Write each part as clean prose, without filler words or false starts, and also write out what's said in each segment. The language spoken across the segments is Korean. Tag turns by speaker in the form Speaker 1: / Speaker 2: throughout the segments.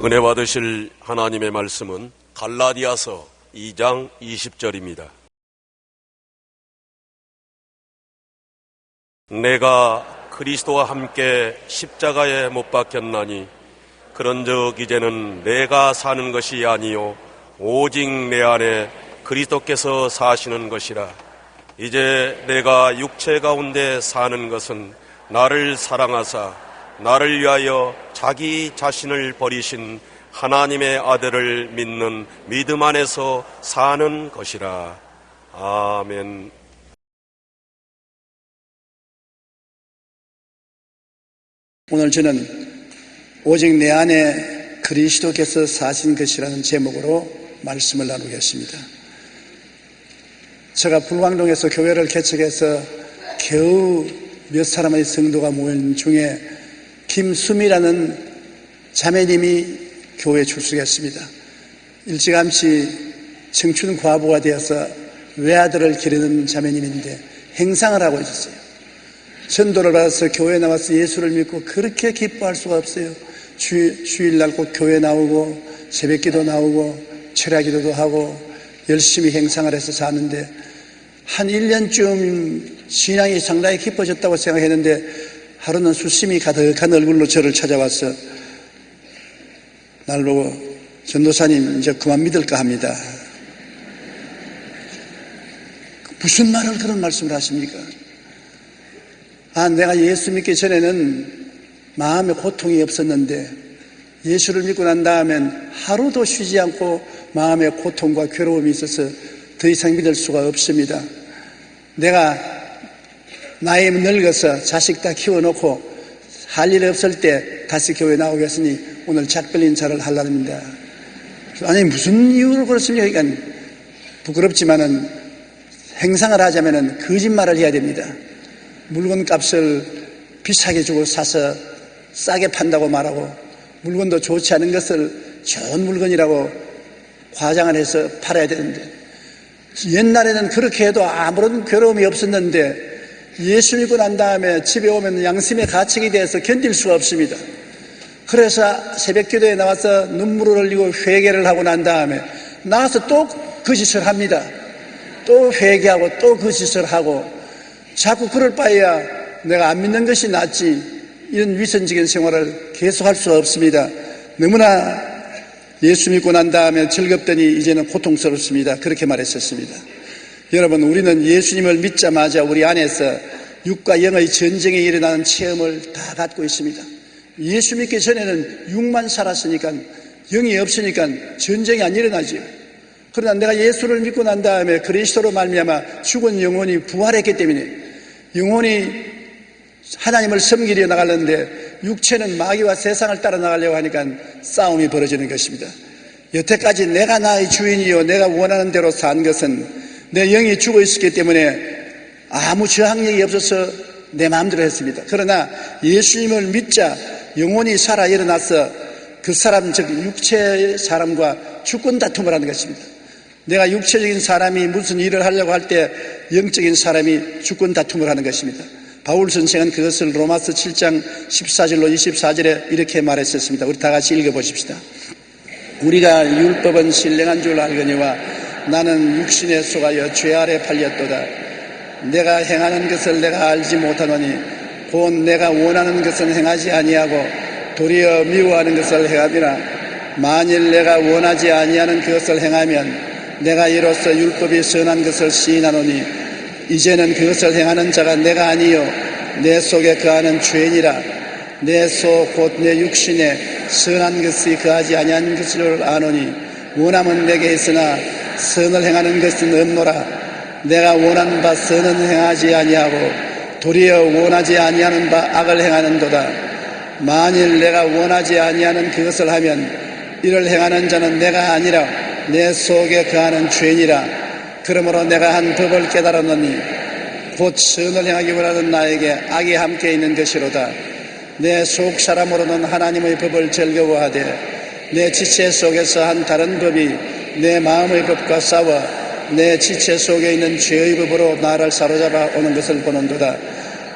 Speaker 1: 은혜 받으실 하나님의 말씀은 갈라디아서 2장 20절입니다. 내가 그리스도와 함께 십자가에 못 박혔나니 그런즉 이제는 내가 사는 것이 아니요 오직 내 안에 그리스도께서 사시는 것이라. 이제 내가 육체 가운데 사는 것은 나를 사랑하사 나를 위하여 자기 자신을 버리신 하나님의 아들을 믿는 믿음 안에서 사는 것이라. 아멘.
Speaker 2: 오늘 저는 오직 내 안에 그리스도께서 사신 것이라는 제목으로 말씀을 나누겠습니다. 제가 불광동에서 교회를 개척해서 겨우 몇 사람의 성도가 모인 중에 김수미라는 자매님이 교회에 출석했습니다. 일찌감치 청춘 과부가 되어서 외아들을 기르는 자매님인데 행상을 하고 있었어요. 전도를 받아서 교회에 나와서 예수를 믿고 그렇게 기뻐할 수가 없어요. 주일날 꼭 교회 나오고 새벽기도 나오고 철야기도도 하고 열심히 행상을 해서 사는데 한 1년쯤 신앙이 상당히 깊어졌다고 생각했는데 하루는 수심이 가득한 얼굴로 저를 찾아와서 날 보고 전도사님 이제 그만 믿을까 합니다. 무슨 말을 그런 말씀을 하십니까? 내가 예수 믿기 전에는 마음에 고통이 없었는데 예수를 믿고 난 다음엔 하루도 쉬지 않고 마음에 고통과 괴로움이 있어서 더 이상 믿을 수가 없습니다. 내가 나이 늙어서 자식 다 키워놓고 할 일 없을 때 다시 교회 나오겠으니 오늘 작별 인사를 하려합니다. 아니 무슨 이유로 그렇습니까? 그러니까 부끄럽지만은 행상을 하자면은 거짓말을 해야 됩니다. 물건 값을 비싸게 주고 사서 싸게 판다고 말하고 물건도 좋지 않은 것을 좋은 물건이라고 과장을 해서 팔아야 되는데 옛날에는 그렇게 해도 아무런 괴로움이 없었는데 예수 믿고 난 다음에 집에 오면 양심의 가책이 돼서 견딜 수가 없습니다. 그래서 새벽기도에 나와서 눈물을 흘리고 회개를 하고 난 다음에 나와서 또 그 짓을 합니다. 또 회개하고 또 그 짓을 하고 자꾸 그럴 바에야 내가 안 믿는 것이 낫지 이런 위선적인 생활을 계속할 수가 없습니다. 너무나 예수 믿고 난 다음에 즐겁더니 이제는 고통스럽습니다. 그렇게 말했었습니다. 여러분, 우리는 예수님을 믿자마자 우리 안에서 육과 영의 전쟁이 일어나는 체험을 다 갖고 있습니다. 예수 믿기 전에는 육만 살았으니까 영이 없으니까 전쟁이 안 일어나죠. 그러나 내가 예수를 믿고 난 다음에 그리스도로 말미암아 죽은 영혼이 부활했기 때문에 영혼이 하나님을 섬기려 나가려는데 육체는 마귀와 세상을 따라 나가려고 하니까 싸움이 벌어지는 것입니다. 여태까지 내가 나의 주인이요 내가 원하는 대로 산 것은 내 영이 죽어 있었기 때문에 아무 저항력이 없어서 내 마음대로 했습니다. 그러나 예수님을 믿자 영혼이 살아 일어나서 그 사람 즉 육체의 사람과 주권 다툼을 하는 것입니다. 내가 육체적인 사람이 무슨 일을 하려고 할 때 영적인 사람이 주권 다툼을 하는 것입니다. 바울 선생은 그것을 로마서 7장 14절로 24절에 이렇게 말했었습니다. 우리 다 같이 읽어보십시다. 우리가 율법은 신령한 줄 알거니와 나는 육신에 속하여 죄 아래 팔렸도다. 내가 행하는 것을 내가 알지 못하노니 곧 내가 원하는 것은 행하지 아니하고 도리어 미워하는 것을 행함이라. 만일 내가 원하지 아니하는 그것을 행하면 내가 이로써 율법이 선한 것을 시인하노니 이제는 그것을 행하는 자가 내가 아니요 내 속에 거하는 죄니라. 내 속 곧 내 육신에 선한 것이 거하지 아니한 것을 아노니 원함은 내게 있으나 선을 행하는 것은 없노라. 내가 원하는 바 선은 행하지 아니하고 도리어 원하지 아니하는 바 악을 행하는도다. 만일 내가 원하지 아니하는 그것을 하면 이를 행하는 자는 내가 아니라 내 속에 거하는 죄니라. 그러므로 내가 한 법을 깨달았노니 곧 선을 행하기 원하는 나에게 악이 함께 있는 것이로다. 내 속 사람으로는 하나님의 법을 즐거워하되 내 지체 속에서 한 다른 법이 내 마음의 법과 싸워 내 지체 속에 있는 죄의 법으로 나를 사로잡아 오는 것을 보는도다.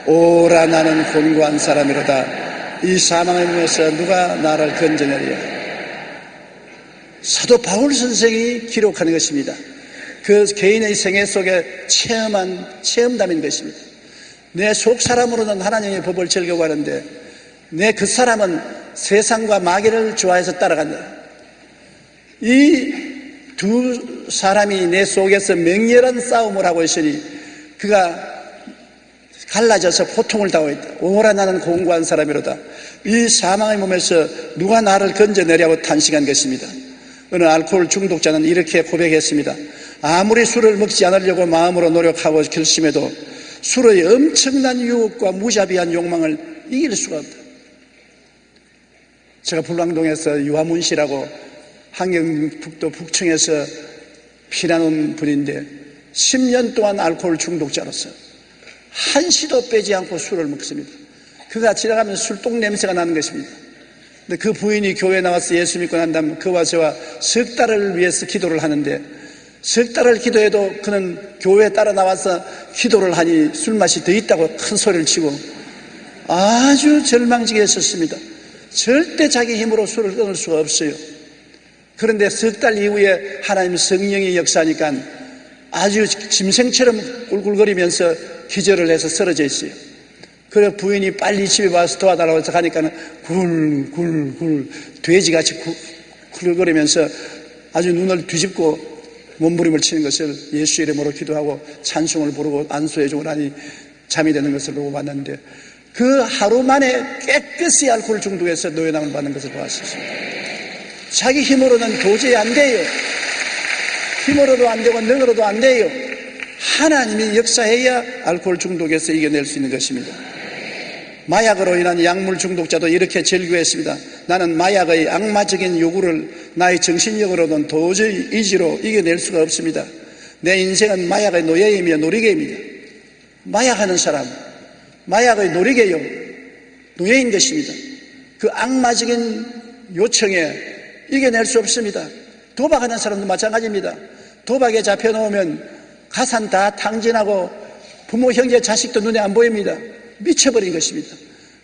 Speaker 2: 오라 나는 곤고한 사람이로다. 이 사망의 몸에서 누가 나를 건져내리야. 사도 바울 선생이 기록하는 것입니다. 그 개인의 생애 속에 체험한 체험담인 것입니다. 내 속 사람으로는 하나님의 법을 즐겨가는데 내 그 사람은 세상과 마귀를 좋아해서 따라간다. 이 두 사람이 내 속에서 맹렬한 싸움을 하고 있으니 그가 갈라져서 고통을 당하고 있다. 오라 나는 공고한 사람이로다. 이 사망의 몸에서 누가 나를 건져내려고 탄식한 것입니다. 어느 알코올 중독자는 이렇게 고백했습니다. 아무리 술을 먹지 않으려고 마음으로 노력하고 결심해도 술의 엄청난 유혹과 무자비한 욕망을 이길 수가 없다. 제가 불광동에서 유화문 씨라고 한경북도 북청에서 피난온 분인데 10년 동안 알코올 중독자로서 한시도 빼지 않고 술을 먹습니다. 그가 지나가면 술똥 냄새가 나는 것입니다. 근데 그 부인이 교회에 나와서 예수 믿고 난 다음 그와 저와 석 달을 위해서 기도를 하는데 석 달을 기도해도 그는 교회에 따라 나와서 기도를 하니 술맛이 더 있다고 큰 소리를 치고 아주 절망지게 했었습니다. 절대 자기 힘으로 술을 끊을 수가 없어요. 그런데 석 달 이후에 하나님 성령이 역사하니까 아주 짐승처럼 꿀꿀거리면서 기절을 해서 쓰러져 있어요. 그래서 부인이 빨리 집에 와서 도와달라고 해서 가니까는 굴굴굴 돼지같이 굴거리면서 아주 눈을 뒤집고 몸부림을 치는 것을 예수 이름으로 기도하고 찬송을 부르고 안수해주고 나니 잠이 드는 것을 보고 봤는데 그 하루 만에 깨끗이 알코올 중독에서 노예남을 받는 것을 보았습니다. 자기 힘으로는 도저히 안 돼요. 힘으로도 안 되고 능으로도 안 돼요. 하나님이 역사해야 알코올 중독에서 이겨낼 수 있는 것입니다. 마약으로 인한 약물 중독자도 이렇게 절규했습니다. 나는 마약의 악마적인 요구를 나의 정신력으로는 도저히 의지로 이겨낼 수가 없습니다. 내 인생은 마약의 노예이며 놀이개입니다. 마약하는 사람, 마약의 놀이개요, 노예인 것입니다. 그 악마적인 요청에 이겨낼 수 없습니다. 도박하는 사람도 마찬가지입니다. 도박에 잡혀놓으면 가산 다 탕진하고 부모, 형제, 자식도 눈에 안 보입니다. 미쳐버린 것입니다.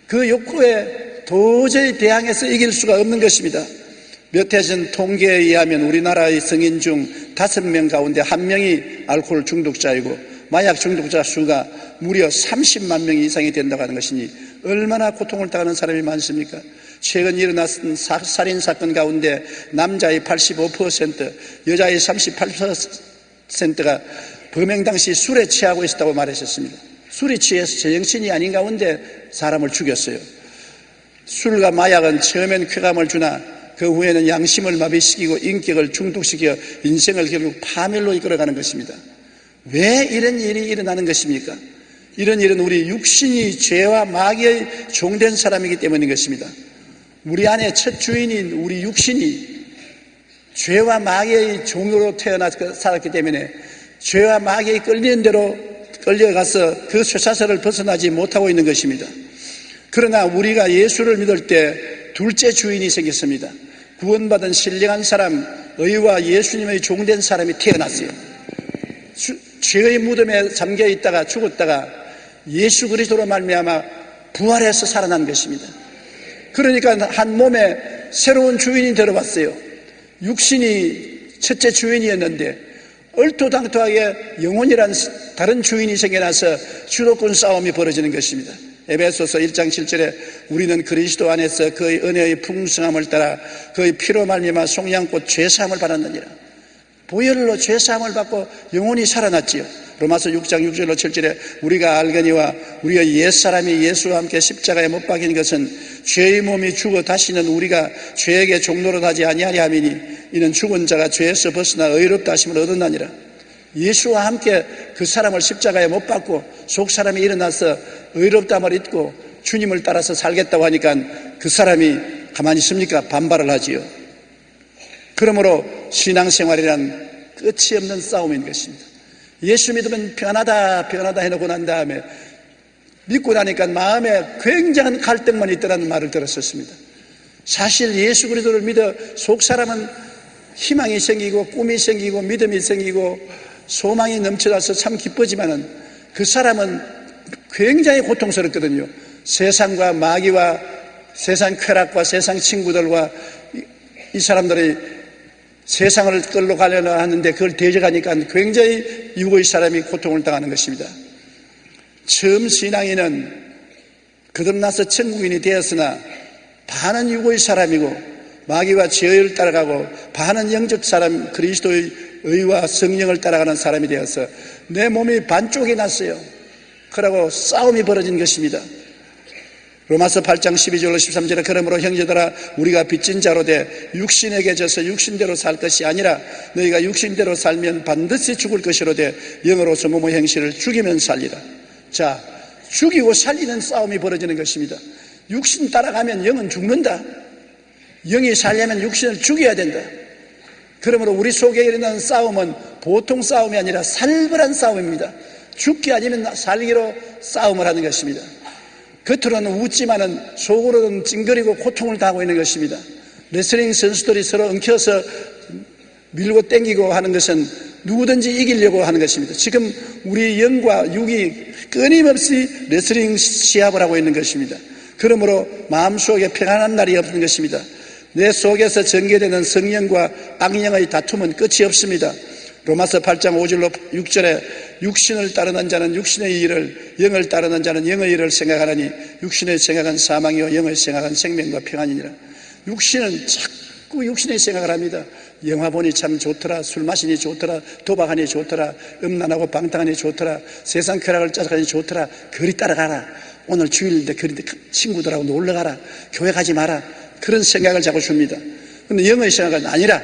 Speaker 2: 그 욕구에 도저히 대항해서 이길 수가 없는 것입니다. 몇 해 전 통계에 의하면 우리나라의 성인 중 5명 가운데 1명이 알코올 중독자이고 마약 중독자 수가 무려 30만 명 이상이 된다고 하는 것이니 얼마나 고통을 당하는 사람이 많습니까? 최근 일어났던 살인사건 가운데 남자의 85%, 여자의 38%가 범행 당시 술에 취하고 있었다고 말하셨습니다. 술이 취해서 제정신이 아닌 가운데 사람을 죽였어요. 술과 마약은 처음엔 쾌감을 주나 그 후에는 양심을 마비시키고 인격을 중독시켜 인생을 결국 파멸로 이끌어가는 것입니다. 왜 이런 일이 일어나는 것입니까? 이런 일은 우리 육신이 죄와 마귀의 종된 사람이기 때문인 것입니다. 우리 안에 첫 주인인 우리 육신이 죄와 마귀의 종으로 태어나서 살았기 때문에 죄와 마귀의 끌리는 대로 끌려가서 그 쇠사슬을 벗어나지 못하고 있는 것입니다. 그러나 우리가 예수를 믿을 때 둘째 주인이 생겼습니다. 구원받은 신령한 사람, 의와 예수님의 종된 사람이 태어났어요. 죄의 무덤에 잠겨 있다가 죽었다가 예수 그리스도로 말미암아 부활해서 살아난 것입니다. 그러니까 한 몸에 새로운 주인이 들어왔어요. 육신이 첫째 주인이었는데 얼토당토하게 영혼이란 다른 주인이 생겨나서 주도권 싸움이 벌어지는 것입니다. 에베소서 1장 7절에 우리는 그리스도 안에서 그의 은혜의 풍성함을 따라 그의 피로 말미암아 속량꽃 죄사함을 받았느니라. 보혈로 죄사함을 받고 영혼이 살아났지요. 로마서 6장 6절로 7절에 우리가 알거니와 우리의 옛사람이 예수와 함께 십자가에 못 박힌 것은 죄의 몸이 죽어 다시는 우리가 죄에게 종노릇 하지 아니하리 함이니 이는 죽은 자가 죄에서 벗어나 의롭다 하심을 얻었나니라. 예수와 함께 그 사람을 십자가에 못 박고 속 사람이 일어나서 의롭다함을 잊고 주님을 따라서 살겠다고 하니까 그 사람이 가만히 있습니까? 반발을 하지요. 그러므로 신앙생활이란 끝이 없는 싸움인 것입니다. 예수 믿으면 편하다 해놓고 난 다음에 믿고 나니까 마음에 굉장한 갈등만 있더라는 말을 들었었습니다. 사실 예수 그리스도를 믿어 속 사람은 희망이 생기고 꿈이 생기고 믿음이 생기고 소망이 넘쳐나서 참 기쁘지만은 그 사람은 굉장히 고통스럽거든요. 세상과 마귀와 세상 쾌락과 세상 친구들과 이 사람들이 세상을 끌러 가려고 하는데 그걸 대적하니까 굉장히 육의 사람이 고통을 당하는 것입니다. 처음 신앙인은 거듭나서 천국인이 되었으나 반은 육의 사람이고 마귀와 죄를 따라가고 반은 영적 사람, 그리스도의 의와 성령을 따라가는 사람이 되어서 내 몸이 반쪽이 났어요. 그러고 싸움이 벌어진 것입니다. 로마서 8장 12절로 13절에 그러므로 형제들아 우리가 빚진 자로 돼 육신에게 져서 육신대로 살 것이 아니라 너희가 육신대로 살면 반드시 죽을 것이로되 영으로서 몸의 행실을 죽이면 살리라. 자, 죽이고 살리는 싸움이 벌어지는 것입니다. 육신 따라가면 영은 죽는다. 영이 살려면 육신을 죽여야 된다. 그러므로 우리 속에 일어나는 싸움은 보통 싸움이 아니라 살벌한 싸움입니다. 죽기 아니면 살기로 싸움을 하는 것입니다. 겉으로는 웃지만은 속으로는 찡그리고 고통을 당하고 있는 것입니다. 레슬링 선수들이 서로 엉켜서 밀고 땡기고 하는 것은 누구든지 이기려고 하는 것입니다. 지금 우리 영과 육이 끊임없이 레슬링 시합을 하고 있는 것입니다. 그러므로 마음속에 평안한 날이 없는 것입니다. 내 속에서 전개되는 성령과 악령의 다툼은 끝이 없습니다. 로마서 8장 5절로 6절에 육신을 따르는 자는 육신의 일을, 영을 따르는 자는 영의 일을 생각하나니 육신의 생각은 사망이요 영의 생각은 생명과 평안이니라. 육신은 자꾸 육신의 생각을 합니다. 영화 보니 참 좋더라, 술 마시니 좋더라, 도박하니 좋더라, 음란하고 방탕하니 좋더라, 세상 쾌락을 쫓아가니 좋더라, 거리 따라가라, 오늘 주일인데 거리 친구들하고 놀러가라, 교회 가지 마라, 그런 생각을 자꾸 줍니다. 그런데 영의 생각은 아니라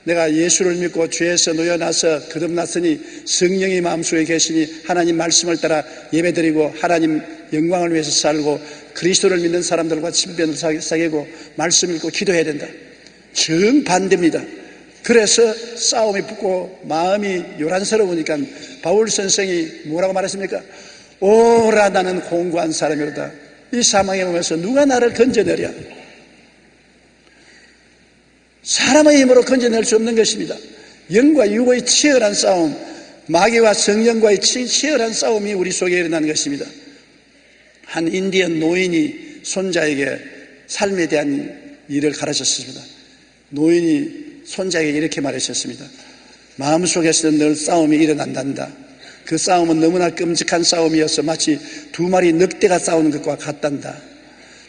Speaker 2: 내가 예수를 믿고 죄에서 놓여나서 거듭났으니 성령이 마음속에 계시니 하나님 말씀을 따라 예배드리고 하나님 영광을 위해서 살고 그리스도를 믿는 사람들과 친변을 사귀고 말씀 읽고 기도해야 된다. 정반대입니다. 그래서 싸움이 붙고 마음이 요란스러우니까 바울 선생이 뭐라고 말했습니까? 오라 나는 공고한 사람이로다. 이 사망에 오면서 누가 나를 건져내랴. 사람의 힘으로 건져낼 수 없는 것입니다. 영과 육의 치열한 싸움, 마귀와 성령과의 치열한 싸움이 우리 속에 일어나는 것입니다. 한 인디언 노인이 손자에게 삶에 대한 일을 가르쳤습니다. 노인이 손자에게 이렇게 말하셨습니다. 마음속에서 늘 싸움이 일어난단다. 그 싸움은 너무나 끔찍한 싸움이어서 마치 두 마리 늑대가 싸우는 것과 같단다.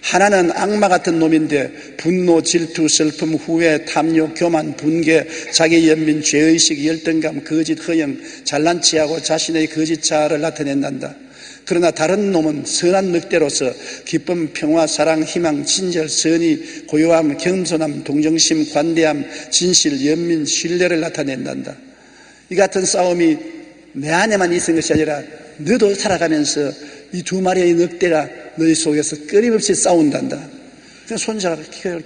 Speaker 2: 하나는 악마 같은 놈인데 분노, 질투, 슬픔, 후회, 탐욕, 교만, 분개, 자기 연민, 죄의식, 열등감, 거짓, 허영, 잘난 체하고 자신의 거짓 자아를 나타낸단다. 그러나 다른 놈은 선한 늑대로서 기쁨, 평화, 사랑, 희망, 친절, 선의, 고요함, 겸손함, 동정심, 관대함, 진실, 연민, 신뢰를 나타낸단다. 이 같은 싸움이 내 안에만 있는 것이 아니라 너도 살아가면서 이 두 마리의 늑대가 너희 속에서 끊임없이 싸운단다. 그래서 손자가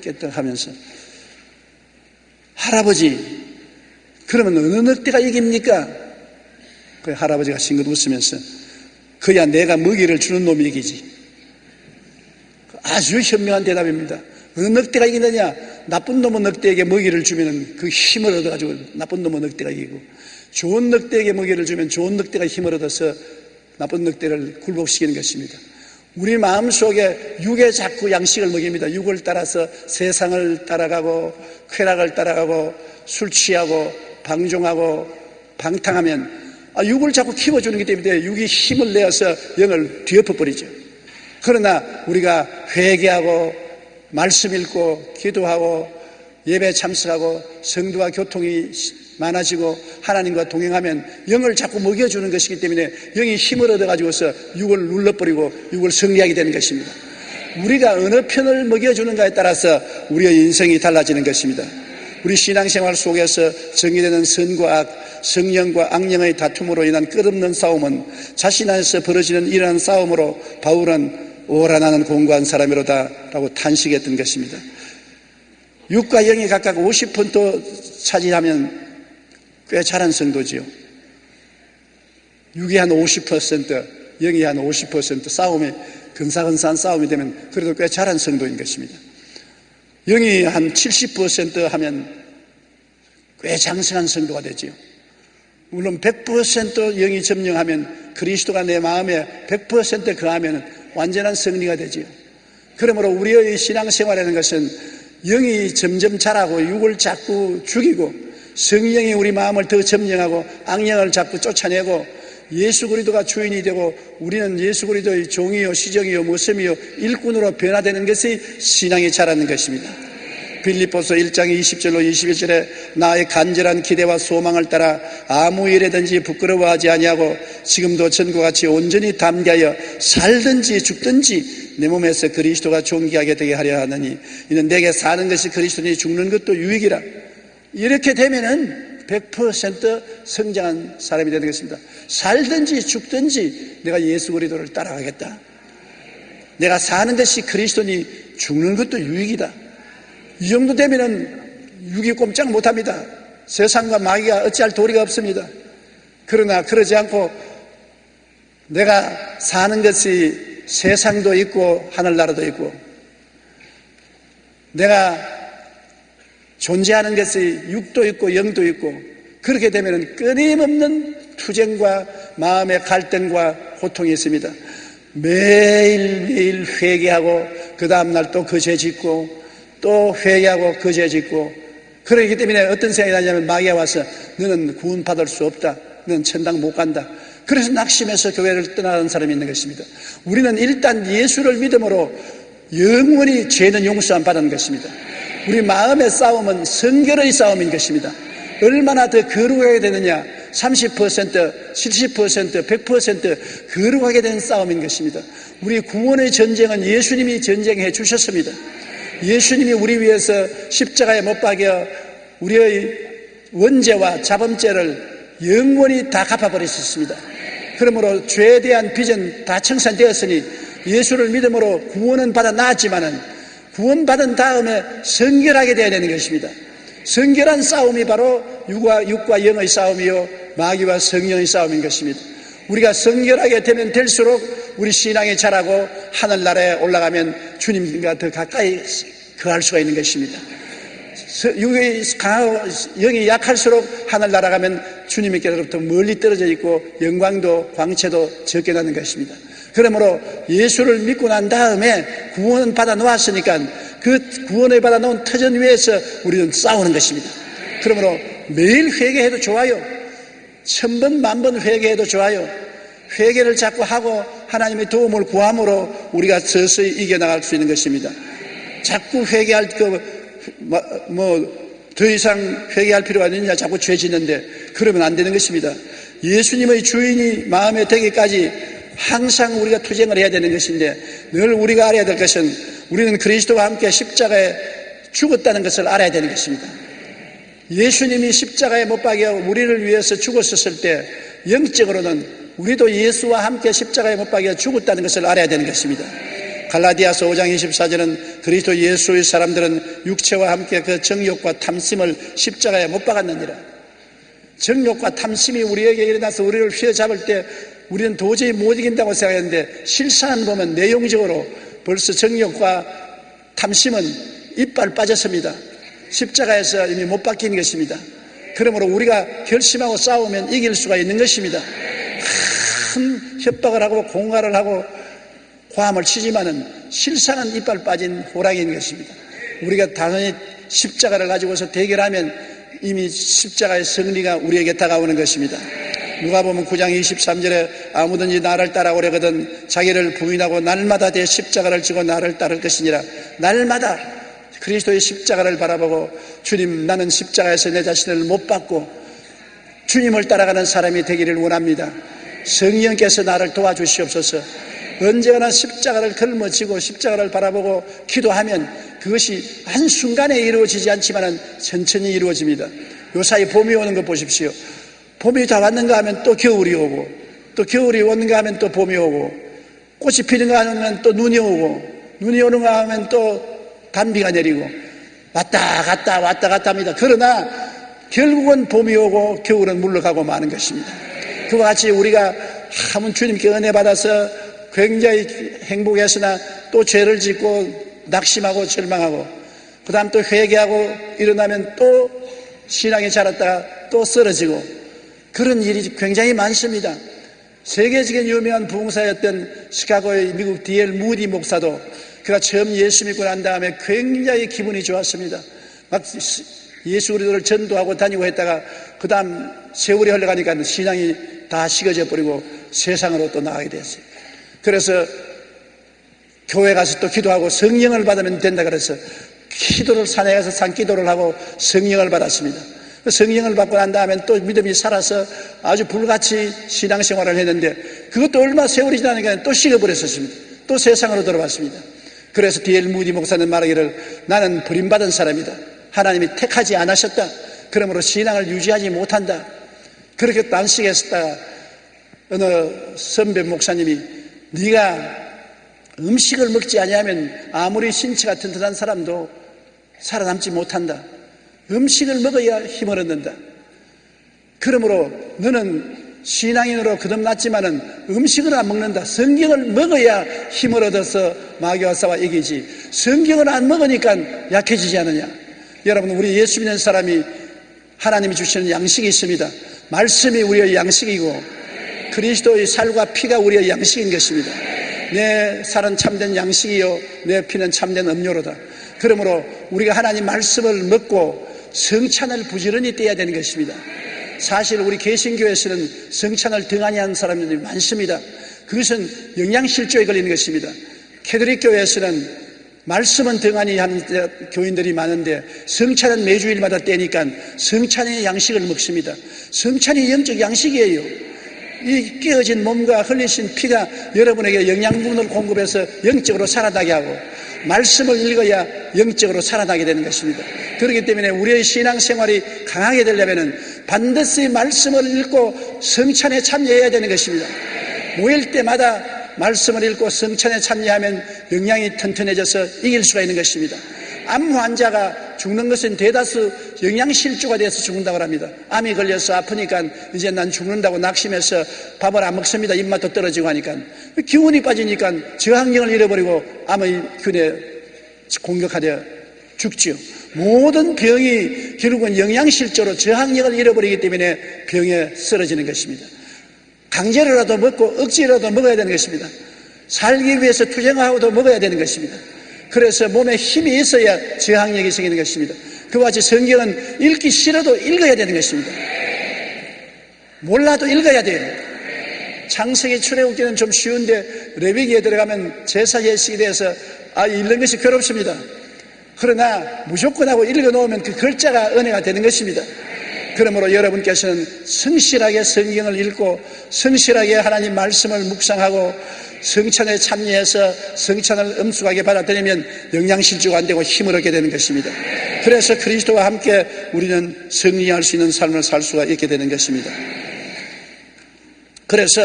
Speaker 2: 깨끗하면서 할아버지, 그러면 어느 늑대가 이깁니까? 그 할아버지가 싱긋 웃으면서 그야 내가 먹이를 주는 놈이 이기지. 아주 현명한 대답입니다. 어느 늑대가 이기느냐? 나쁜 놈은 늑대에게 먹이를 주면 그 힘을 얻어가지고 나쁜 놈은 늑대가 이기고, 좋은 늑대에게 먹이를 주면 좋은 늑대가 힘을 얻어서 나쁜 늑대를 굴복시키는 것입니다. 우리 마음속에 육에 자꾸 양식을 먹입니다. 육을 따라서 세상을 따라가고 쾌락을 따라가고 술 취하고 방종하고 방탕하면 육을 자꾸 키워주는 것 때문에 육이 힘을 내어서 영을 뒤엎어버리죠. 그러나 우리가 회개하고 말씀 읽고 기도하고 예배 참석하고 성도와 교통이 많아지고 하나님과 동행하면 영을 자꾸 먹여주는 것이기 때문에 영이 힘을 얻어가지고서 육을 눌러버리고 육을 승리하게 되는 것입니다. 우리가 어느 편을 먹여주는가에 따라서 우리의 인생이 달라지는 것입니다. 우리 신앙생활 속에서 정의되는 선과 악, 성령과 악령의 다툼으로 인한 끝없는 싸움은 자신 안에서 벌어지는 이러한 싸움으로 바울은 오라 나는 공고한 사람이로다 라고 탄식했던 것입니다. 육과 영이 각각 50% 차지하면 꽤 잘한 성도지요. 육이 한 50%, 영이 한 50% 싸움이 근사근사한 싸움이 되면 그래도 꽤 잘한 성도인 것입니다. 영이 한 70% 하면 꽤 장성한 성도가 되지요. 물론 100% 영이 점령하면, 그리스도가 내 마음에 100% 거하면 완전한 승리가 되지요. 그러므로 우리의 신앙생활이라는 것은 영이 점점 자라고 육을 자꾸 죽이고 성령이 우리 마음을 더 점령하고 악령을 자꾸 쫓아내고 예수 그리스도가 주인이 되고 우리는 예수 그리스도의 종이요 시정이요 모섬이요 일꾼으로 변화되는 것이 신앙이 자라는 것입니다. 빌립보서 1장 20절로 21절에 나의 간절한 기대와 소망을 따라 아무 일에든지 부끄러워하지 아니하고 지금도 전과 같이 온전히 담대하여 살든지 죽든지 내 몸에서 그리스도가 존귀하게 되게 하려 하느니 이는 내게 사는 것이 그리스도니 죽는 것도 유익이라. 이렇게 되면은 100% 성장한 사람이 되는 것입니다. 살든지 죽든지 내가 예수 그리스도를 따라가겠다. 내가 사는 것이 그리스도니 죽는 것도 유익이다. 이 정도 되면은 육이 꼼짝 못합니다. 세상과 마귀가 어찌할 도리가 없습니다. 그러나 그러지 않고 내가 사는 것이 세상도 있고 하늘나라도 있고 내가 존재하는 것이 육도 있고 영도 있고 그렇게 되면 끊임없는 투쟁과 마음의 갈등과 고통이 있습니다. 매일매일 회개하고 그 다음날 또 그 죄 짓고 또 회개하고 그 죄 짓고 그렇기 때문에 어떤 생각이 나냐면 마귀가 와서 너는 구원받을 수 없다. 너는 천당 못 간다. 그래서 낙심해서 교회를 떠나는 사람이 있는 것입니다. 우리는 일단 예수를 믿음으로 영원히 죄는 용서함 받는 것입니다. 우리 마음의 싸움은 성결의 싸움인 것입니다. 얼마나 더 거룩하게 되느냐 30%, 70%, 100% 거룩하게 된 싸움인 것입니다. 우리 구원의 전쟁은 예수님이 전쟁해 주셨습니다. 예수님이 우리 위해서 십자가에 못 박여 우리의 원죄와 자범죄를 영원히 다 갚아버리셨습니다. 그러므로 죄에 대한 빚은 다 청산되었으니 예수를 믿음으로 구원은 받아 나았지만은 구원받은 다음에 성결하게 되어야 되는 것입니다. 성결한 싸움이 바로 육과 영의 싸움이요 마귀와 성령의 싸움인 것입니다. 우리가 성결하게 되면 될수록 우리 신앙이 자라고 하늘나라에 올라가면 주님과 더 가까이 거할 수가 있는 것입니다. 육이 강하고 영이 약할수록 하늘나라 가면 주님께로부터 멀리 떨어져 있고 영광도 광채도 적게 나는 것입니다. 그러므로 예수를 믿고 난 다음에 구원은 받아 놓았으니까 그 구원을 받아 놓은 터전 위에서 우리는 싸우는 것입니다. 그러므로 매일 회개해도 좋아요. 1000번, 10,000번 회개해도 좋아요. 회개를 자꾸 하고 하나님의 도움을 구함으로 우리가 서서히 이겨나갈 수 있는 것입니다. 자꾸 회개할 더 이상 회개할 필요가 있느냐 자꾸 죄 짓는데 그러면 안 되는 것입니다. 예수님의 주인이 마음에 되기까지 항상 우리가 투쟁을 해야 되는 것인데 늘 우리가 알아야 될 것은 우리는 그리스도와 함께 십자가에 죽었다는 것을 알아야 되는 것입니다. 예수님이 십자가에 못 박여 우리를 위해서 죽었을 때 영적으로는 우리도 예수와 함께 십자가에 못 박여 죽었다는 것을 알아야 되는 것입니다. 갈라디아서 5장 24절은 그리스도 예수의 사람들은 육체와 함께 그 정욕과 탐심을 십자가에 못 박았느니라. 정욕과 탐심이 우리에게 일어나서 우리를 휘어잡을 때 우리는 도저히 못 이긴다고 생각했는데 실상 보면 내용적으로 벌써 정욕과 탐심은 이빨 빠졌습니다. 십자가에서 이미 못 박힌 것입니다. 그러므로 우리가 결심하고 싸우면 이길 수가 있는 것입니다. 큰 협박을 하고 공갈을 하고 고함을 치지만은 실상은 이빨 빠진 호랑이인 것입니다. 우리가 당연히 십자가를 가지고서 대결하면 이미 십자가의 승리가 우리에게 다가오는 것입니다. 누가복음 9장 23절에 아무든지 나를 따라오려거든 자기를 부인하고 날마다 내 십자가를 지고 나를 따를 것이니라. 날마다 그리스도의 십자가를 바라보고 주님 나는 십자가에서 내 자신을 못 받고 주님을 따라가는 사람이 되기를 원합니다. 성령께서 나를 도와주시옵소서. 언제나 십자가를 걸머쥐고 십자가를 바라보고 기도하면 그것이 한순간에 이루어지지 않지만 천천히 이루어집니다. 요사이 봄이 오는 거 보십시오. 봄이 다 왔는가 하면 또 겨울이 오고 또 겨울이 오는가 하면 또 봄이 오고 꽃이 피는가 하면 또 눈이 오고 눈이 오는가 하면 또 단비가 내리고 왔다 갔다 합니다. 그러나 결국은 봄이 오고 겨울은 물러가고 마는 것입니다. 그와 같이 우리가 한번 주님께 은혜 받아서 굉장히 행복했으나 또 죄를 짓고 낙심하고 절망하고 그 다음 또 회개하고 일어나면 또 신앙이 자랐다가 또 쓰러지고 그런 일이 굉장히 많습니다. 세계적인 유명한 부흥사였던 시카고의 미국 D.L. 무디 목사도 그가 처음 예수 믿고 난 다음에 굉장히 기분이 좋았습니다. 막 예수 그리스도를 전도하고 다니고 했다가 그 다음 세월이 흘러가니까 신앙이 다 식어져 버리고 세상으로 또 나가게 됐어요. 그래서 교회 가서 또 기도하고 성령을 받으면 된다 그래서 기도를 산에 가서 산기도를 하고 성령을 받았습니다. 성령을 받고 난 다음에 또 믿음이 살아서 아주 불같이 신앙생활을 했는데 그것도 얼마 세월이 지나니까 또 식어버렸었습니다. 또 세상으로 돌아왔습니다. 그래서 D.L. 무디 목사는 말하기를 나는 버림받은 사람이다. 하나님이 택하지 않으셨다. 그러므로 신앙을 유지하지 못한다. 그렇게 단식했다가 어느 선배 목사님이 네가 음식을 먹지 아니하면 아무리 신체가 튼튼한 사람도 살아남지 못한다. 음식을 먹어야 힘을 얻는다. 그러므로 너는 신앙인으로 거듭났지만은 음식을 안 먹는다. 성경을 먹어야 힘을 얻어서 마귀와 싸워 이기지. 성경을 안 먹으니까 약해지지 않느냐. 여러분, 우리 예수 믿는 사람이 하나님이 주시는 양식이 있습니다. 말씀이 우리의 양식이고 그리스도의 살과 피가 우리의 양식인 것입니다. 내 살은 참된 양식이요 내 피는 참된 음료로다. 그러므로 우리가 하나님 말씀을 먹고 성찬을 부지런히 떼야 되는 것입니다. 사실 우리 개신교에서는 성찬을 등한히 하는 사람들이 많습니다. 그것은 영양실조에 걸리는 것입니다. 캐톨릭 교회에서는 말씀은 등한히 하는 교인들이 많은데 성찬은 매주일마다 떼니까 성찬의 양식을 먹습니다. 성찬이 영적 양식이에요. 이 깨어진 몸과 흘리신 피가 여러분에게 영양분을 공급해서 영적으로 살아나게 하고 말씀을 읽어야 영적으로 살아나게 되는 것입니다. 그렇기 때문에 우리의 신앙생활이 강하게 되려면 반드시 말씀을 읽고 성찬에 참여해야 되는 것입니다. 모일 때마다 말씀을 읽고 성찬에 참여하면 영양이 튼튼해져서 이길 수가 있는 것입니다. 암 환자가 죽는 것은 대다수 영양실조가 돼서 죽는다고 합니다. 암이 걸려서 아프니까 이제 난 죽는다고 낙심해서 밥을 안 먹습니다. 입맛도 떨어지고 하니까 기운이 빠지니까 저항력을 잃어버리고 암의 균에 공격하여 죽지요. 모든 병이 결국은 영양실조로 저항력을 잃어버리기 때문에 병에 쓰러지는 것입니다. 강제로라도 먹고 억지로라도 먹어야 되는 것입니다. 살기 위해서 투쟁하고도 먹어야 되는 것입니다. 그래서 몸에 힘이 있어야 저항력이 생기는 것입니다. 그와 같이 성경은 읽기 싫어도 읽어야 되는 것입니다. 몰라도 읽어야 돼요. 창세기 출애굽기는 좀 쉬운데 레위기에 들어가면 제사 예식에 대해서 읽는 것이 괴롭습니다. 그러나 무조건 하고 읽어놓으면 그 글자가 은혜가 되는 것입니다. 그러므로 여러분께서는 성실하게 성경을 읽고 성실하게 하나님 말씀을 묵상하고 성찬에 참여해서 성찬을 엄숙하게 받아들이면 영양실조가 안 되고 힘을 얻게 되는 것입니다. 그래서 그리스도와 함께 우리는 승리할 수 있는 삶을 살 수가 있게 되는 것입니다. 그래서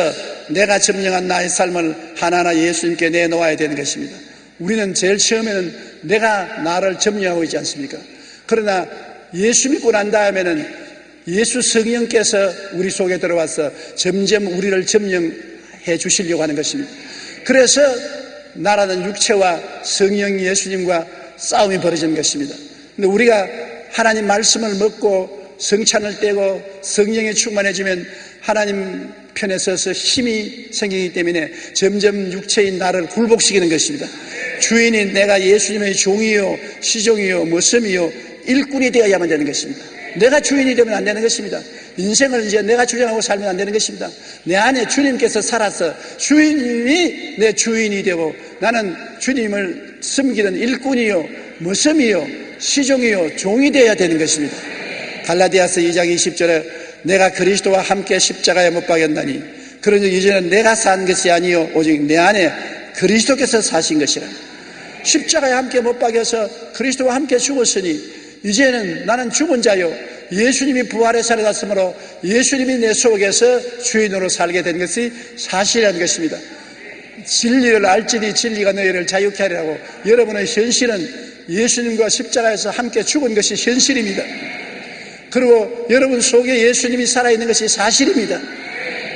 Speaker 2: 내가 점령한 나의 삶을 하나하나 예수님께 내놓아야 되는 것입니다. 우리는 제일 처음에는 내가 나를 점령하고 있지 않습니까? 그러나 예수 믿고 난 다음에는 예수 성령께서 우리 속에 들어와서 점점 우리를 점령해 주시려고 하는 것입니다. 그래서 나라는 육체와 성령 예수님과 싸움이 벌어지는 것입니다. 근데 우리가 하나님 말씀을 먹고 성찬을 떼고 성령에 충만해지면 하나님 편에 서서 힘이 생기기 때문에 점점 육체인 나를 굴복시키는 것입니다. 주인이 내가 예수님의 종이요 시종이요 모섬이요 일꾼이 되어야만 되는 것입니다. 내가 주인이 되면 안 되는 것입니다. 인생을 이제 내가 주장하고 살면 안 되는 것입니다. 내 안에 주님께서 살아서 주님이 내 주인이 되고 나는 주님을 섬기는 일꾼이요 모섬이요 시종이요 종이 되어야 되는 것입니다. 갈라디아서 2장 20절에 내가 그리스도와 함께 십자가에 못 박였나니 그러니 이제는 내가 산 것이 아니요 오직 내 안에 그리스도께서 사신 것이라. 십자가에 함께 못 박여서 그리스도와 함께 죽었으니 이제는 나는 죽은 자요 예수님이 부활해 살아났으므로 예수님이 내 속에서 주인으로 살게 된 것이 사실이라는 것입니다. 진리를 알지니 진리가 너희를 자유케 하리라고. 여러분의 현실은 예수님과 십자가에서 함께 죽은 것이 현실입니다. 그리고 여러분 속에 예수님이 살아있는 것이 사실입니다.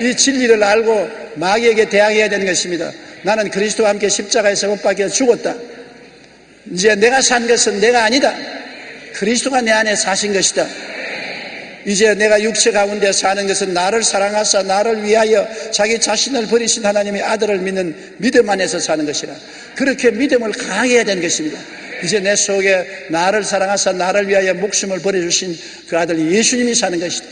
Speaker 2: 이 진리를 알고 마귀에게 대항해야 되는 것입니다. 나는 그리스도와 함께 십자가에서 못 박혀 죽었다. 이제 내가 산 것은 내가 아니다. 그리스도가 내 안에 사신 것이다. 이제 내가 육체 가운데 사는 것은 나를 사랑하사 나를 위하여 자기 자신을 버리신 하나님의 아들을 믿는 믿음 안에서 사는 것이라. 그렇게 믿음을 강하게 해야 되는 것입니다. 이제 내 속에 나를 사랑하사 나를 위하여 목숨을 버려주신 그 아들 예수님이 사는 것이다.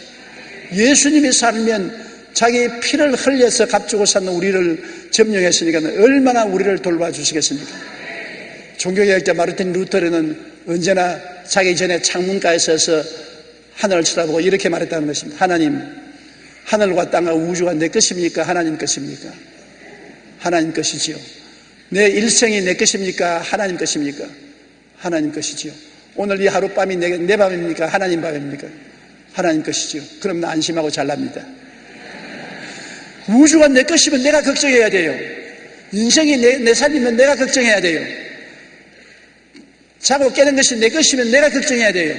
Speaker 2: 예수님이 살면 자기 피를 흘려서 값주고 사는 우리를 점령했으니까 얼마나 우리를 돌봐주시겠습니까? 종교개혁자 마르틴 루터르는 언제나 자기 전에 창문가에 서서 하늘을 쳐다보고 이렇게 말했다는 것입니다. 하나님, 하늘과 땅과 우주가 내 것입니까? 하나님 것입니까? 하나님 것이지요. 내 일생이 내 것입니까? 하나님 것입니까? 하나님 것이지요. 오늘 이 하룻밤이 내 밤입니까? 하나님 밤입니까? 하나님 것이지요. 그럼 나 안심하고 잘납니다. 우주가 내 것이면 내가 걱정해야 돼요. 인생이 내 삶이면 내가 걱정해야 돼요. 자고 깨는 것이 내 것이면 내가 걱정해야 돼요.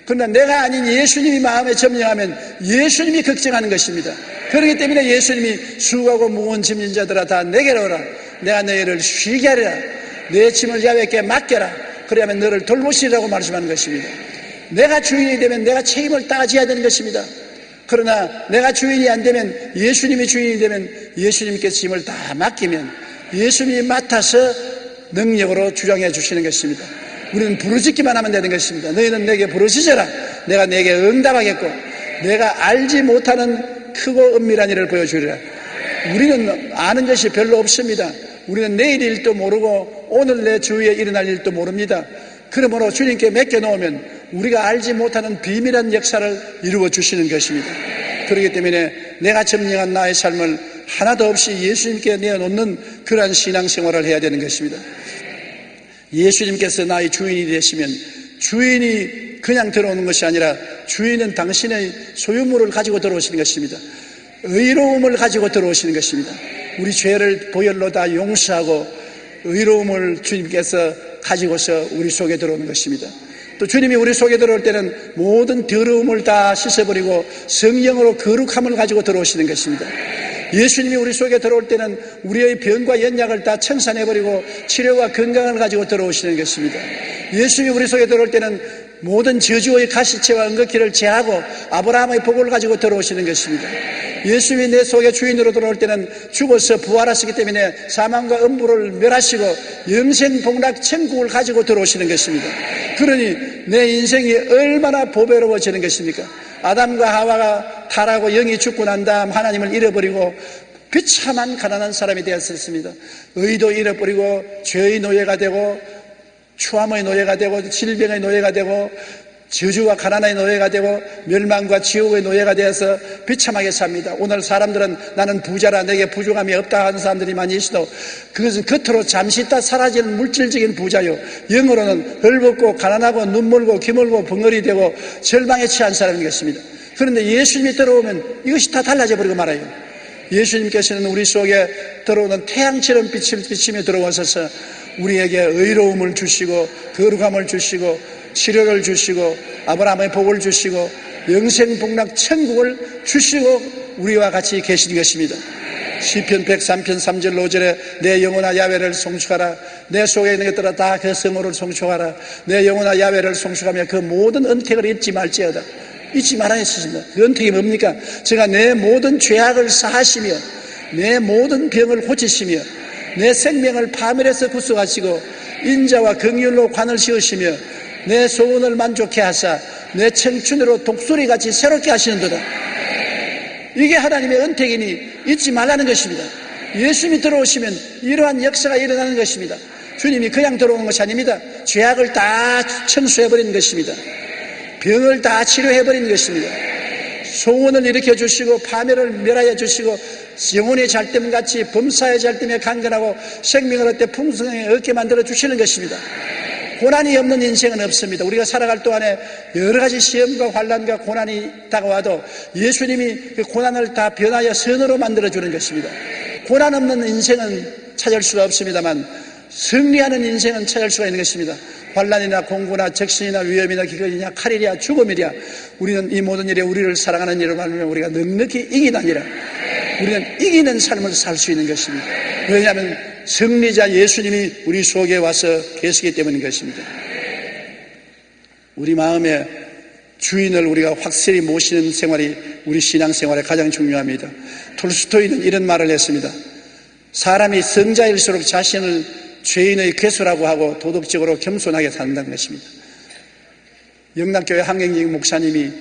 Speaker 2: 그러나 내가 아닌 예수님이 마음에 점령하면 예수님이 걱정하는 것입니다. 그렇기 때문에 예수님이 수고하고 무거운 짐진 자들아 다 내게로 오라. 내가 너희를 쉬게 하리라. 내 짐을 야훼께 맡겨라. 그래야만 너를 돌보시리라고 말씀하는 것입니다. 내가 주인이 되면 내가 책임을 따져야 되는 것입니다. 그러나 내가 주인이 안 되면, 예수님이 주인이 되면 예수님께서 짐을 다 맡기면 예수님이 맡아서 능력으로 주장해 주시는 것입니다. 우리는 부르짖기만 하면 되는 것입니다. 너희는 내게 부르짖어라. 내가 내게 응답하겠고 내가 알지 못하는 크고 은밀한 일을 보여주리라. 우리는 아는 것이 별로 없습니다. 우리는 내일 일도 모르고 오늘 내 주위에 일어날 일도 모릅니다. 그러므로 주님께 맡겨놓으면 우리가 알지 못하는 비밀한 역사를 이루어 주시는 것입니다. 그렇기 때문에 내가 점령한 나의 삶을 하나도 없이 예수님께 내어놓는 그러한 신앙생활을 해야 되는 것입니다. 예수님께서 나의 주인이 되시면 주인이 그냥 들어오는 것이 아니라 주인은 당신의 소유물을 가지고 들어오시는 것입니다. 의로움을 가지고 들어오시는 것입니다. 우리 죄를 보혈로 다 용서하고 의로움을 주님께서 가지고서 우리 속에 들어오는 것입니다. 또 주님이 우리 속에 들어올 때는 모든 더러움을 다 씻어버리고 성령으로 거룩함을 가지고 들어오시는 것입니다. 예수님이 우리 속에 들어올 때는 우리의 병과 연약을 다 청산해버리고 치료와 건강을 가지고 들어오시는 것입니다. 예수님이 우리 속에 들어올 때는 모든 저주의 가시체와 은거키를 제하고 아브라함의 복을 가지고 들어오시는 것입니다. 예수님이 내 속에 주인으로 들어올 때는 죽어서 부활하시기 때문에 사망과 음부를 멸하시고 영생 복락 천국을 가지고 들어오시는 것입니다. 그러니 내 인생이 얼마나 보배로워지는 것입니까? 아담과 하와가 타락하고 영이 죽고 난 다음 하나님을 잃어버리고 비참한 가난한 사람이 되었습니다. 의도 잃어버리고 죄의 노예가 되고 추함의 노예가 되고 질병의 노예가 되고 저주와 가난의 노예가 되고 멸망과 지옥의 노예가 되어서 비참하게 삽니다. 오늘 사람들은 나는 부자라 내게 부족함이 없다 하는 사람들이 많이 있어도 그것은 겉으로 잠시 있다 사라지는 물질적인 부자요, 영으로는 헐벗고 가난하고 눈멀고 기멀고 벙어리 되고 절망에 취한 사람인 것입니다. 그런데 예수님이 들어오면 이것이 다 달라져 버리고 말아요. 예수님께서는 우리 속에 들어오는 태양처럼 빛을 비치며 들어오셔서 우리에게 의로움을 주시고 거룩함을 주시고 치료를 주시고 아브라함의 복을 주시고 영생 복락 천국을 주시고 우리와 같이 계신 것입니다. 시편 103편 3절 5절에 내 영혼아 야훼를 송축하라. 내 속에 있는 것들아 다 그 성호를 송축하라. 내 영혼아 야훼를 송축하며 그 모든 은택을 잊지 말지어다. 잊지 말아야 했습니다. 그 은택이 뭡니까? 제가 내 모든 죄악을 사하시며 내 모든 병을 고치시며 내 생명을 파멸해서 구속하시고 인자와 긍휼로 관을 씌우시며 내 소원을 만족해 하사 내 청춘으로 독수리같이 새롭게 하시는도다. 이게 하나님의 은택이니 잊지 말라는 것입니다. 예수님이 들어오시면 이러한 역사가 일어나는 것입니다. 주님이 그냥 들어오는 것이 아닙니다. 죄악을 다 청소해버리는 것입니다. 병을 다 치료해버리는 것입니다. 소원을 일으켜 주시고 파멸을 멸하여 주시고 영혼의 잘됨같이 범사의 잘됨에 강건하고 생명을 얻되 풍성하게 얻게 만들어 주시는 것입니다. 고난이 없는 인생은 없습니다. 우리가 살아갈 동안에 여러 가지 시험과 환난과 고난이 다가와도 예수님이 그 고난을 다 변하여 선으로 만들어주는 것입니다. 고난 없는 인생은 찾을 수가 없습니다만 승리하는 인생은 찾을 수가 있는 것입니다. 환난이나 공고나 적신이나 위험이나 기근이나 칼이랴 죽음이랴 우리는 이 모든 일에 우리를 사랑하는 일을 말하면 우리가 넉넉히 이기다니라. 우리는 이기는 삶을 살 수 있는 것입니다. 왜냐하면 승리자 예수님이 우리 속에 와서 계시기 때문인 것입니다. 우리 마음에 주인을 우리가 확실히 모시는 생활이 우리 신앙생활에 가장 중요합니다. 톨스토이는 이런 말을 했습니다. 사람이 성자일수록 자신을 죄인의 괴수라고 하고 도덕적으로 겸손하게 산다는 것입니다. 영락교회 한경직 목사님이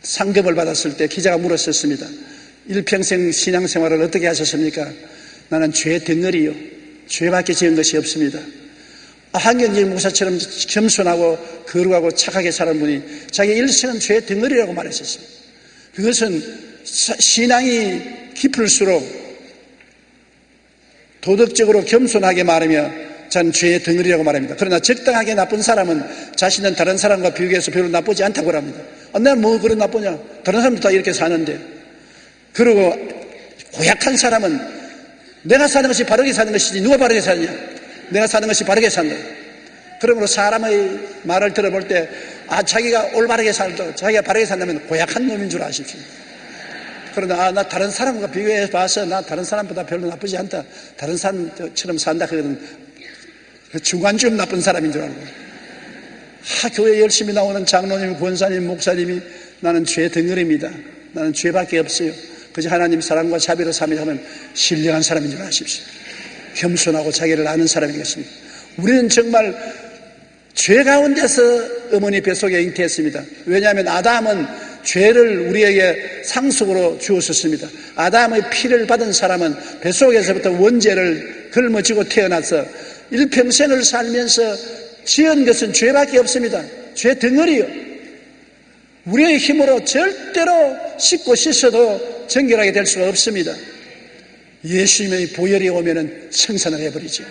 Speaker 2: 상급을 받았을 때 기자가 물었었습니다. 일평생 신앙생활을 어떻게 하셨습니까? 나는 죄 덩어리요. 죄밖에 지은 것이 없습니다. 한경직 목사처럼 겸손하고 거룩하고 착하게 사는 분이 자기 일생은 죄 덩어리라고 말했었습니다. 그것은 신앙이 깊을수록 도덕적으로 겸손하게 말하며 저는 죄의 덩어리라고 말합니다. 그러나 적당하게 나쁜 사람은 자신은 다른 사람과 비교해서 별로 나쁘지 않다고 합니다. 내가 뭐 그런 나쁘냐? 다른 사람도 다 이렇게 사는데. 그리고 고약한 사람은 내가 사는 것이 바르게 사는 것이지 누가 바르게 사느냐? 내가 사는 것이 바르게 산다. 그러므로 사람의 말을 들어볼 때 자기가 올바르게 살고 자기가 바르게 산다면 고약한 놈인 줄 아십시오. 그러나 나 다른 사람과 비교해 봐서 나 다른 사람보다 별로 나쁘지 않다. 다른 사람처럼 산다. 그거는 중간쯤 나쁜 사람인 줄 알고. 교회 열심히 나오는 장로님, 권사님, 목사님이 나는 죄 덩어리입니다. 나는 죄밖에 없어요. 그저 하나님 사랑과 자비로 삶을 하면 신령한 사람인 줄 아십시오. 겸손하고 자기를 아는 사람이겠습니다. 우리는 정말 죄 가운데서 어머니 뱃속에 잉태했습니다. 왜냐하면 아담은 죄를 우리에게 상속으로 주었었습니다. 아담의 피를 받은 사람은 뱃속에서부터 원죄를 걸머쥐고 태어나서 일평생을 살면서 지은 것은 죄밖에 없습니다. 죄 덩어리요. 우리의 힘으로 절대로 씻고 씻어도 정결하게 될 수가 없습니다. 예수님의 보혈이 오면은 청산을 해버리죠.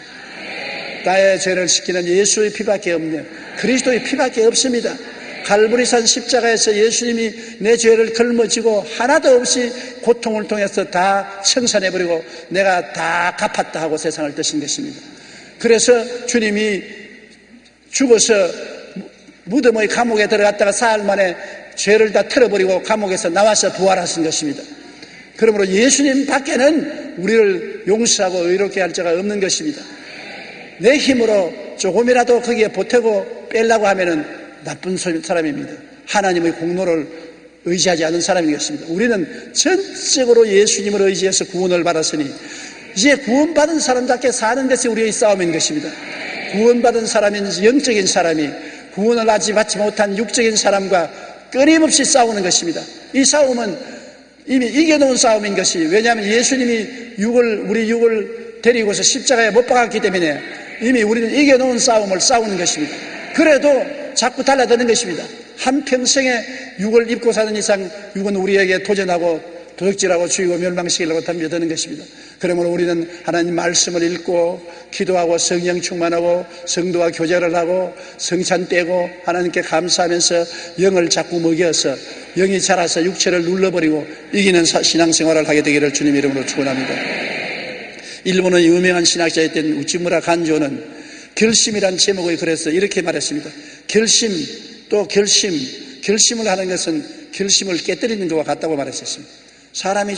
Speaker 2: 나의 죄를 씻기는 예수의 피밖에 없네. 그리스도의 피밖에 없습니다. 갈보리산 십자가에서 예수님이 내 죄를 걸머쥐고 하나도 없이 고통을 통해서 다 청산해버리고 내가 다 갚았다 하고 세상을 뜨신 것입니다. 그래서 주님이 죽어서 무덤의 감옥에 들어갔다가 사흘 만에 죄를 다 털어버리고 감옥에서 나와서 부활하신 것입니다. 그러므로 예수님 밖에는 우리를 용서하고 의롭게 할 자가 없는 것입니다. 내 힘으로 조금이라도 거기에 보태고 빼려고 하면은 나쁜 사람입니다. 하나님의 공로를 의지하지 않은 사람인 것입니다. 우리는 전적으로 예수님을 의지해서 구원을 받았으니 이제 구원받은 사람답게 사는 것이 우리의 싸움인 것입니다. 구원받은 사람인 영적인 사람이 구원을 아직 받지 못한 육적인 사람과 끊임없이 싸우는 것입니다. 이 싸움은 이미 이겨놓은 싸움인 것이, 왜냐하면 예수님이 우리 육을 데리고서 십자가에 못 박았기 때문에 이미 우리는 이겨놓은 싸움을 싸우는 것입니다. 그래도 자꾸 달라드는 것입니다. 한평생에 육을 입고 사는 이상 육은 우리에게 도전하고 도둑질하고 죽이고 멸망시키려고 덤벼드는 것입니다. 그러므로 우리는 하나님 말씀을 읽고 기도하고 성령 충만하고 성도와 교제를 하고 성찬 떼고 하나님께 감사하면서 영을 자꾸 먹여서 영이 자라서 육체를 눌러버리고 이기는 신앙생활을 하게 되기를 주님 이름으로 축원합니다. 일본의 유명한 신학자였던 우찌무라 간조는 결심이란 제목의 글에서 이렇게 말했습니다. 결심을 하는 것은 결심을 깨뜨리는 것과 같다고 말했었습니다. 사람이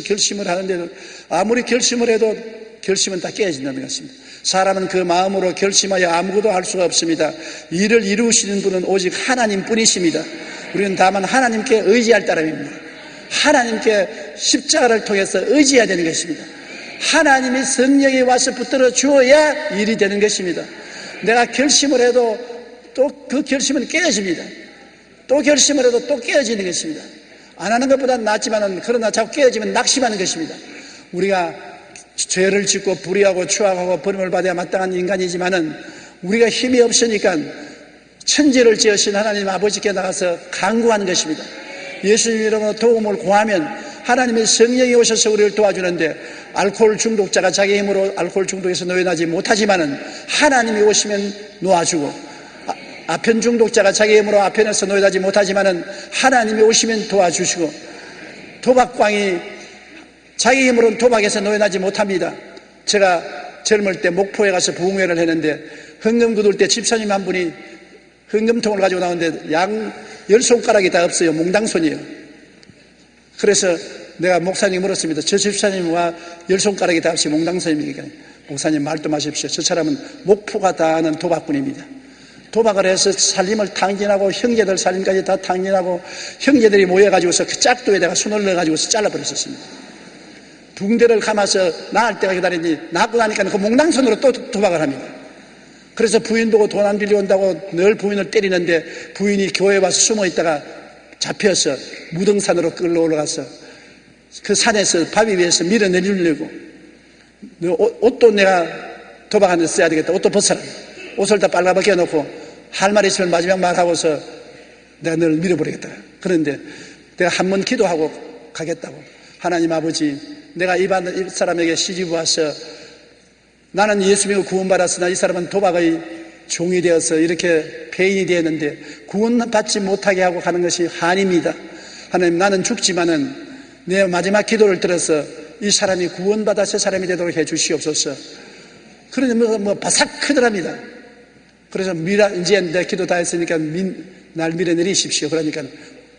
Speaker 2: 결심을 하는데도 아무리 결심을 해도 결심은 다 깨어진다는 것입니다. 사람은 그 마음으로 결심하여 아무것도 할 수가 없습니다. 일을 이루시는 분은 오직 하나님 뿐이십니다. 우리는 다만 하나님께 의지할 따름입니다. 하나님께 십자가를 통해서 의지해야 되는 것입니다. 하나님이 성령이 와서 붙들어 주어야 일이 되는 것입니다. 내가 결심을 해도 또 그 결심은 깨어집니다. 또 결심을 해도 또 깨어지는 것입니다. 안 하는 것보다는 낫지만은, 그러나 자꾸 깨어지면 낙심하는 것입니다. 우리가 죄를 짓고 불의하고 추악하고 버림을 받아야 마땅한 인간이지만은 우리가 힘이 없으니까 천지를 지으신 하나님 아버지께 나가서 간구하는 것입니다. 예수님 이름으로 도움을 구하면 하나님의 성령이 오셔서 우리를 도와주는데, 알코올 중독자가 자기 힘으로 알코올 중독에서 놓여나지 못하지만은 하나님이 오시면 놓아주고, 아편 중독자가 자기 힘으로 아편에서 놓여나지 못하지만은 하나님이 오시면 도와주시고, 도박광이 자기 힘으로는 도박에서 놓여나지 못합니다. 제가 젊을 때 목포에 가서 부흥회를 했는데 헌금 거둘 때 집사님 한 분이 헌금통을 가지고 나오는데 양 10손가락이 다 없어요. 몽당손이에요. 그래서 내가 목사님이 물었습니다. 저 집사님과 10손가락이 다 없이 몽당손입니까? 목사님 말도 마십시오. 저 사람은 목포가 다 아는 도박꾼입니다. 도박을 해서 살림을 탕진하고 형제들 살림까지 다 탕진하고 형제들이 모여가지고서 그 짝도에다가 손을 넣어가지고서 잘라버렸었습니다. 붕대를 감아서 낳을 때가 기다리니 낳고 나니까 그 몽당손으로 또 도박을 합니다. 그래서 부인 보고 돈 안 빌려온다고 늘 부인을 때리는데 부인이 교회에 와서 숨어 있다가 잡혀서 무등산으로 끌러 올라가서 그 산에서 바위 위에서 밀어내리려고 옷도 내가 도박하는 데 써야 되겠다. 옷도 벗어라. 옷을 다 빨가벗겨 놓고 할 말 있으면 마지막 말하고서 내가 너를 밀어버리겠다. 그런데 내가 한 번 기도하고 가겠다고. 하나님 아버지, 내가 이 사람에게 시집 와서 나는 예수 믿고 구원받았으나 이 사람은 도박의 종이 되어서 이렇게 폐인이 되었는데 구원받지 못하게 하고 가는 것이 한입니다. 하나님, 나는 죽지만은 내 마지막 기도를 들어서 이 사람이 구원받아 새 사람이 되도록 해 주시옵소서. 그러니 뭐 바삭 크더랍니다. 그래서 이제 내 기도 다 했으니까 날 밀어내리십시오. 그러니까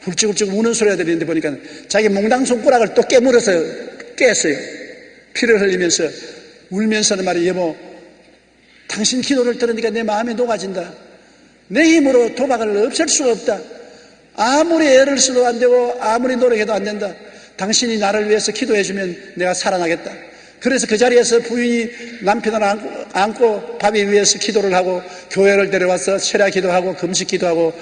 Speaker 2: 훌쩍훌쩍 우는 소리가 들리는데 보니까 자기 몽당 손가락을 또 깨물어서 깼어요. 피를 흘리면서 울면서는 말이에요. 여보, 당신 기도를 들으니까 내 마음이 녹아진다. 내 힘으로 도박을 없앨 수가 없다. 아무리 애를 써도 안 되고 아무리 노력해도 안 된다. 당신이 나를 위해서 기도해주면 내가 살아나겠다. 그래서 그 자리에서 부인이 남편을 안고 바위 위에서 기도를 하고 교회를 데려와서 철야 기도하고 금식 기도하고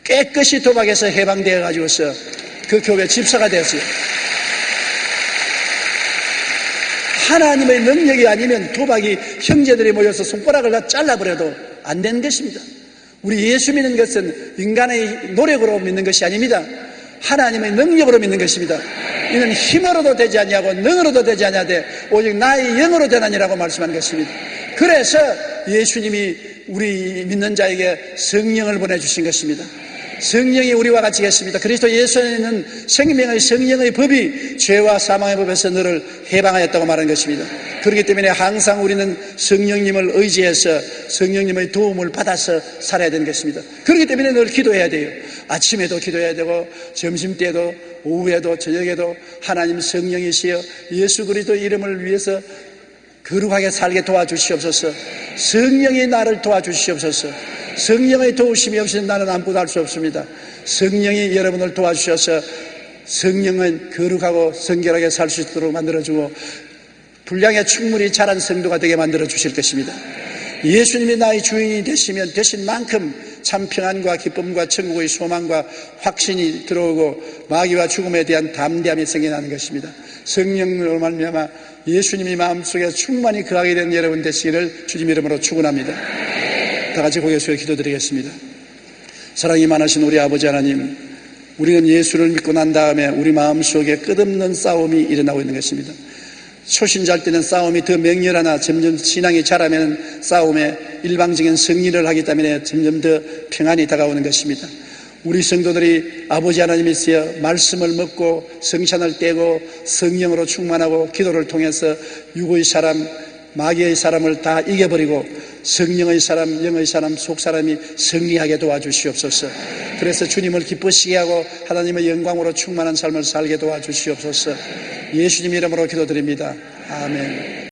Speaker 2: 깨끗이 도박에서 해방되어 가지고서 그 교회 집사가 되었어요. 하나님의 능력이 아니면 도박이 형제들이 모여서 손가락을 다 잘라버려도 안 되는 것입니다. 우리 예수 믿는 것은 인간의 노력으로 믿는 것이 아닙니다. 하나님의 능력으로 믿는 것입니다. 이는 힘으로도 되지 아니하고 능으로도 되지 아니하되 오직 나의 영으로 되나니라고 말씀한 것입니다. 그래서 예수님이 우리 믿는 자에게 성령을 보내주신 것입니다. 성령이 우리와 같이 계십니다. 그리스도 예수에는 생명의 성령의 법이 죄와 사망의 법에서 너를 해방하였다고 말한 것입니다. 그렇기 때문에 항상 우리는 성령님을 의지해서 성령님의 도움을 받아서 살아야 되는 것입니다. 그렇기 때문에 늘 기도해야 돼요. 아침에도 기도해야 되고 점심때도 오후에도 저녁에도 하나님 성령이시여 예수 그리스도 이름을 위해서 거룩하게 살게 도와주시옵소서. 성령이 나를 도와주시옵소서. 성령의 도우심이 없이는 나는 아무것도 할 수 없습니다. 성령이 여러분을 도와주셔서 성령은 거룩하고 성결하게 살 수 있도록 만들어주고 분량에 충분히 자란 성도가 되게 만들어 주실 것입니다. 예수님이 나의 주인이 되시면 되신 만큼 참 평안과 기쁨과 천국의 소망과 확신이 들어오고 마귀와 죽음에 대한 담대함이 생겨나는 것입니다. 성령으로 말미암아 예수님이 마음속에 충만히 거하게 된 여러분 되시기를 주님 이름으로 축원합니다. 다 같이 고개 숙여 기도드리겠습니다. 사랑이 많으신 우리 아버지 하나님, 우리는 예수를 믿고 난 다음에 우리 마음속에 끝없는 싸움이 일어나고 있는 것입니다. 초신자일 때는 싸움이 더 맹렬하나 점점 신앙이 자라면 싸움에 일방적인 승리를 하기 때문에 점점 더 평안이 다가오는 것입니다. 우리 성도들이 아버지 하나님이시여 말씀을 먹고 성찬을 떼고 성령으로 충만하고 기도를 통해서 육의 사람, 마귀의 사람을 다 이겨버리고 성령의 사람, 영의 사람, 속사람이 승리하게 도와주시옵소서. 그래서 주님을 기쁘시게 하고 하나님의 영광으로 충만한 삶을 살게 도와주시옵소서. 예수님 이름으로 기도드립니다. 아멘.